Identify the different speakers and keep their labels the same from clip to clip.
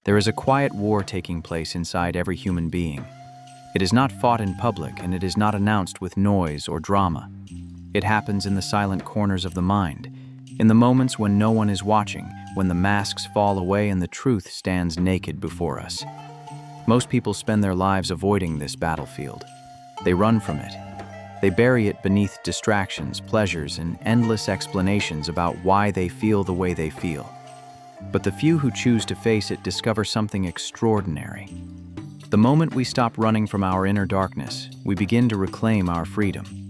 Speaker 1: There is a quiet war taking place inside every human being. It is not fought in public, and it is not announced with noise or drama. It happens in the silent corners of the mind, in the moments when no one is watching, when the masks fall away and the truth stands naked before us. Most people spend their lives avoiding this battlefield. They run from it. They bury it beneath distractions, pleasures, and endless explanations about why they feel the way they feel. But the few who choose to face it discover something extraordinary. The moment we stop running from our inner darkness, we begin to reclaim our freedom.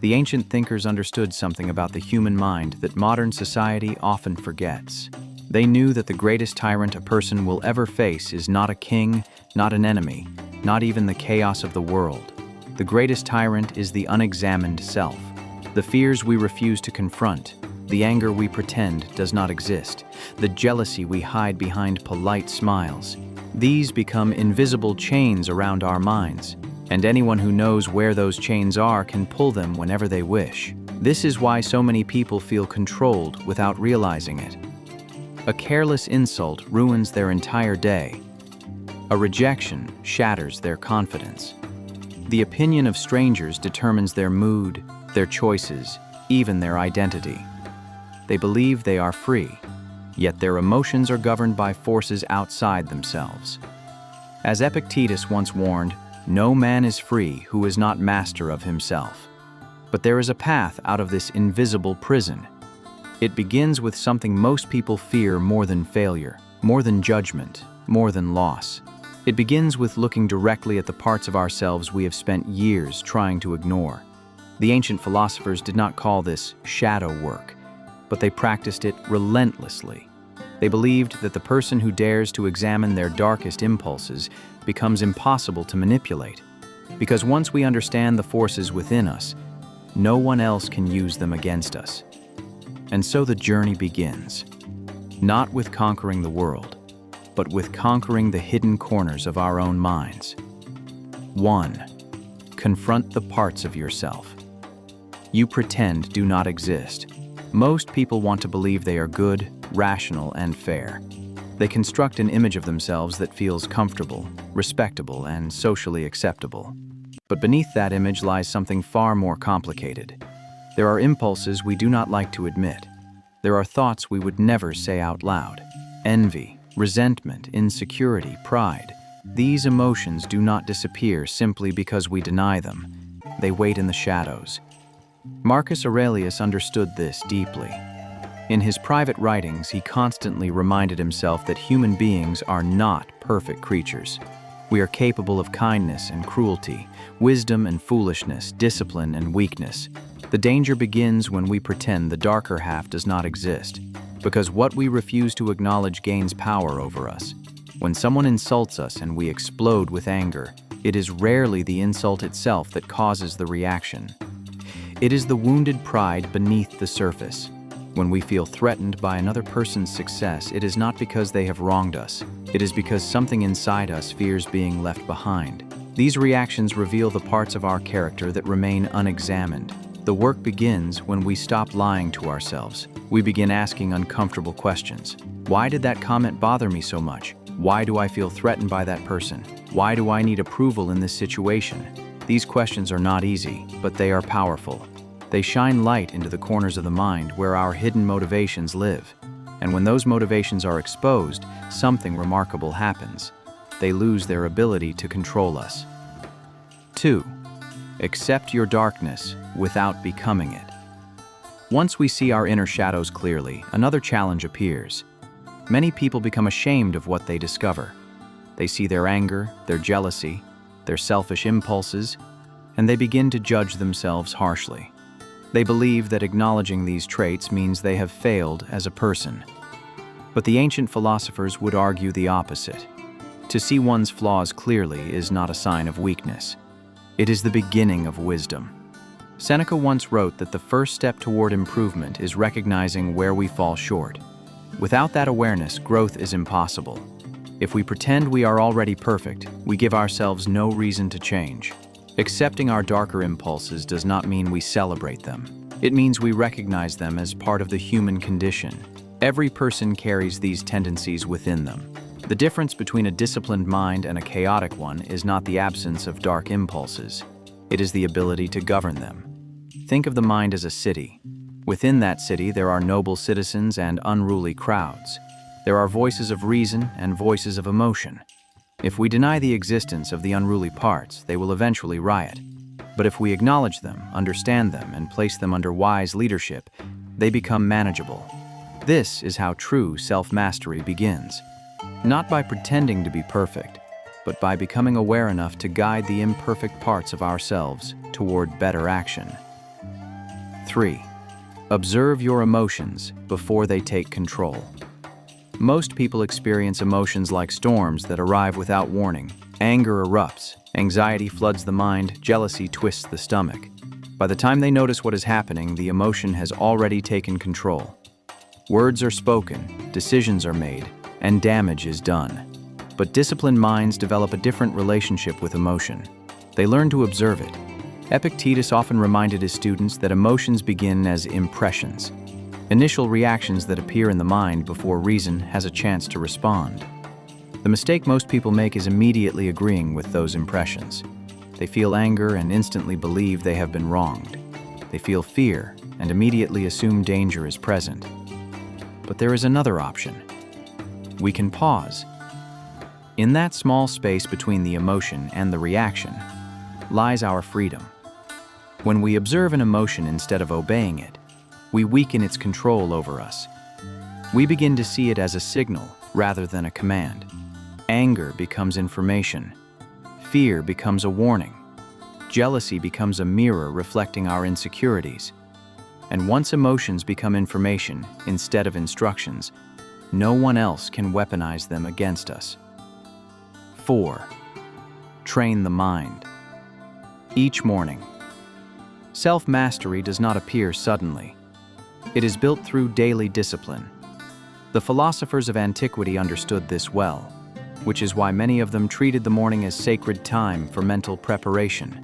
Speaker 1: The ancient thinkers understood something about the human mind that modern society often forgets. They knew that the greatest tyrant a person will ever face is not a king, not an enemy, not even the chaos of the world. The greatest tyrant is the unexamined self, the fears we refuse to confront, the anger we pretend does not exist, the jealousy we hide behind polite smiles. These become invisible chains around our minds, and anyone who knows where those chains are can pull them whenever they wish. This is why so many people feel controlled without realizing it. A careless insult ruins their entire day. A rejection shatters their confidence. The opinion of strangers determines their mood, their choices, even their identity. They believe they are free, yet their emotions are governed by forces outside themselves. As Epictetus once warned, no man is free who is not master of himself. But there is a path out of this invisible prison. It begins with something most people fear more than failure, more than judgment, more than loss. It begins with looking directly at the parts of ourselves we have spent years trying to ignore. The ancient philosophers did not call this shadow work, but they practiced it relentlessly. They believed that the person who dares to examine their darkest impulses becomes impossible to manipulate, because once we understand the forces within us, no one else can use them against us. And so the journey begins, not with conquering the world, but with conquering the hidden corners of our own minds. 1. Confront the parts of yourself you pretend do not exist. Most people want to believe they are good, rational, and fair. They construct an image of themselves that feels comfortable, respectable, and socially acceptable. But beneath that image lies something far more complicated. There are impulses we do not like to admit. There are thoughts we would never say out loud. Envy, resentment, insecurity, pride. These emotions do not disappear simply because we deny them. They wait in the shadows. Marcus Aurelius understood this deeply. In his private writings, he constantly reminded himself that human beings are not perfect creatures. We are capable of kindness and cruelty, wisdom and foolishness, discipline and weakness. The danger begins when we pretend the darker half does not exist, because what we refuse to acknowledge gains power over us. When someone insults us and we explode with anger, it is rarely the insult itself that causes the reaction. It is the wounded pride beneath the surface. When we feel threatened by another person's success, it is not because they have wronged us. It is because something inside us fears being left behind. These reactions reveal the parts of our character that remain unexamined. The work begins when we stop lying to ourselves. We begin asking uncomfortable questions. Why did that comment bother me so much? Why do I feel threatened by that person? Why do I need approval in this situation? These questions are not easy, but they are powerful. They shine light into the corners of the mind where our hidden motivations live. And when those motivations are exposed, something remarkable happens. They lose their ability to control us. 2. Accept your darkness without becoming it. Once we see our inner shadows clearly, another challenge appears. Many people become ashamed of what they discover. They see their anger, their jealousy, their selfish impulses, and they begin to judge themselves harshly. They believe that acknowledging these traits means they have failed as a person. But the ancient philosophers would argue the opposite. To see one's flaws clearly is not a sign of weakness. It is the beginning of wisdom. Seneca once wrote that the first step toward improvement is recognizing where we fall short. Without that awareness, growth is impossible. If we pretend we are already perfect, we give ourselves no reason to change. Accepting our darker impulses does not mean we celebrate them. It means we recognize them as part of the human condition. Every person carries these tendencies within them. The difference between a disciplined mind and a chaotic one is not the absence of dark impulses. It is the ability to govern them. Think of the mind as a city. Within that city, there are noble citizens and unruly crowds. There are voices of reason and voices of emotion. If we deny the existence of the unruly parts, they will eventually riot. But if we acknowledge them, understand them, and place them under wise leadership, they become manageable. This is how true self-mastery begins. Not by pretending to be perfect, but by becoming aware enough to guide the imperfect parts of ourselves toward better action. 3. Observe your emotions before they take control. Most people experience emotions like storms that arrive without warning. Anger erupts, anxiety floods the mind, jealousy twists the stomach. By the time they notice what is happening, the emotion has already taken control. Words are spoken, decisions are made, and damage is done. But disciplined minds develop a different relationship with emotion. They learn to observe it. Epictetus often reminded his students that emotions begin as impressions, initial reactions that appear in the mind before reason has a chance to respond. The mistake most people make is immediately agreeing with those impressions. They feel anger and instantly believe they have been wronged. They feel fear and immediately assume danger is present. But there is another option. We can pause. In that small space between the emotion and the reaction lies our freedom. When we observe an emotion instead of obeying it, we weaken its control over us. We begin to see it as a signal rather than a command. Anger becomes information. Fear becomes a warning. Jealousy becomes a mirror reflecting our insecurities. And once emotions become information instead of instructions, no one else can weaponize them against us. 4. Train the mind. Each morning. Self-mastery does not appear suddenly. It is built through daily discipline. The philosophers of antiquity understood this well, which is why many of them treated the morning as sacred time for mental preparation.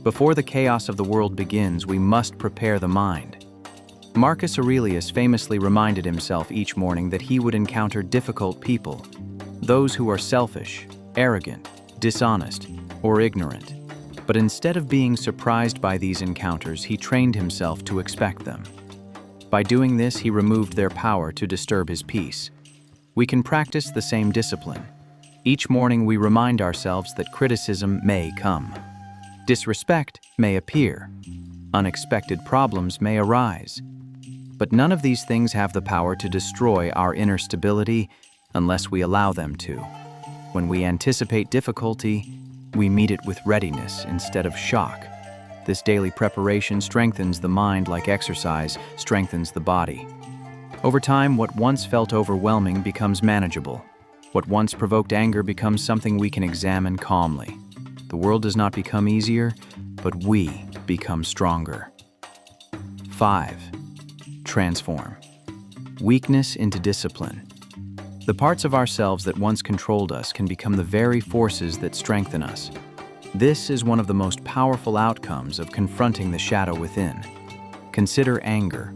Speaker 1: Before the chaos of the world begins, we must prepare the mind. Marcus Aurelius famously reminded himself each morning that he would encounter difficult people, those who are selfish, arrogant, dishonest, or ignorant. But instead of being surprised by these encounters, he trained himself to expect them. By doing this, he removed their power to disturb his peace. We can practice the same discipline. Each morning we remind ourselves that criticism may come. Disrespect may appear. Unexpected problems may arise. But none of these things have the power to destroy our inner stability unless we allow them to. When we anticipate difficulty, we meet it with readiness instead of shock. This daily preparation strengthens the mind like exercise strengthens the body. Over time, what once felt overwhelming becomes manageable. What once provoked anger becomes something we can examine calmly. The world does not become easier, but we become stronger. 5. Transform. Weakness into discipline. The parts of ourselves that once controlled us can become the very forces that strengthen us. This is one of the most powerful outcomes of confronting the shadow within. Consider anger.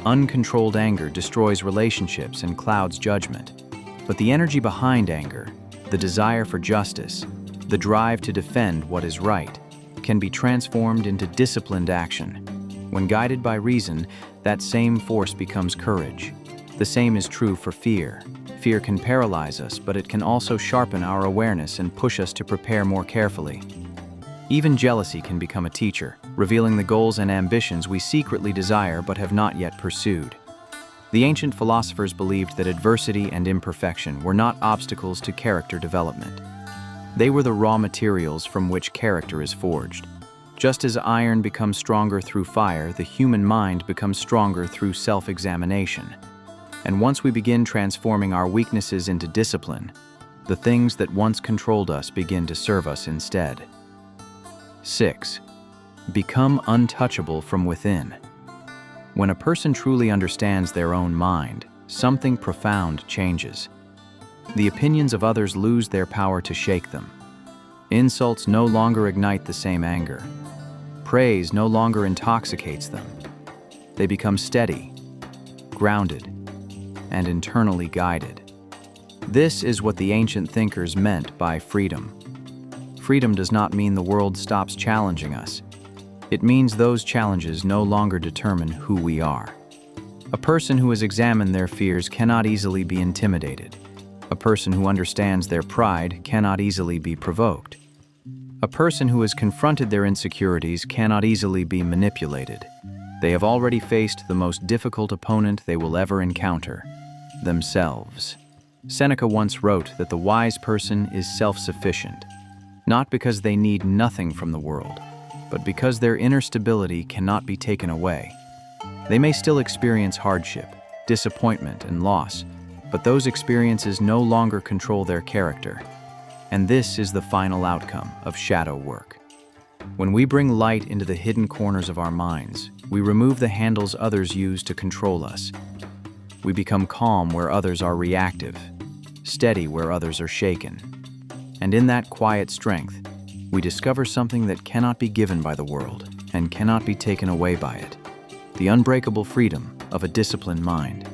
Speaker 1: Uncontrolled anger destroys relationships and clouds judgment. But the energy behind anger, the desire for justice, the drive to defend what is right, can be transformed into disciplined action. When guided by reason, that same force becomes courage. The same is true for fear. Fear can paralyze us, but it can also sharpen our awareness and push us to prepare more carefully. Even jealousy can become a teacher, revealing the goals and ambitions we secretly desire but have not yet pursued. The ancient philosophers believed that adversity and imperfection were not obstacles to character development. They were the raw materials from which character is forged. Just as iron becomes stronger through fire, the human mind becomes stronger through self-examination. And once we begin transforming our weaknesses into discipline, the things that once controlled us begin to serve us instead. 6. Become untouchable from within. When a person truly understands their own mind, something profound changes. The opinions of others lose their power to shake them. Insults no longer ignite the same anger. Praise no longer intoxicates them. They become steady, grounded, and internally guided. This is what the ancient thinkers meant by freedom. Freedom does not mean the world stops challenging us. It means those challenges no longer determine who we are. A person who has examined their fears cannot easily be intimidated. A person who understands their pride cannot easily be provoked. A person who has confronted their insecurities cannot easily be manipulated. They have already faced the most difficult opponent they will ever encounter: themselves. Seneca once wrote that the wise person is self-sufficient, not because they need nothing from the world, but because their inner stability cannot be taken away. They may still experience hardship, disappointment, and loss, but those experiences no longer control their character. And this is the final outcome of shadow work. When we bring light into the hidden corners of our minds, we remove the handles others use to control us. We become calm where others are reactive, steady where others are shaken. And in that quiet strength, we discover something that cannot be given by the world and cannot be taken away by it: the unbreakable freedom of a disciplined mind.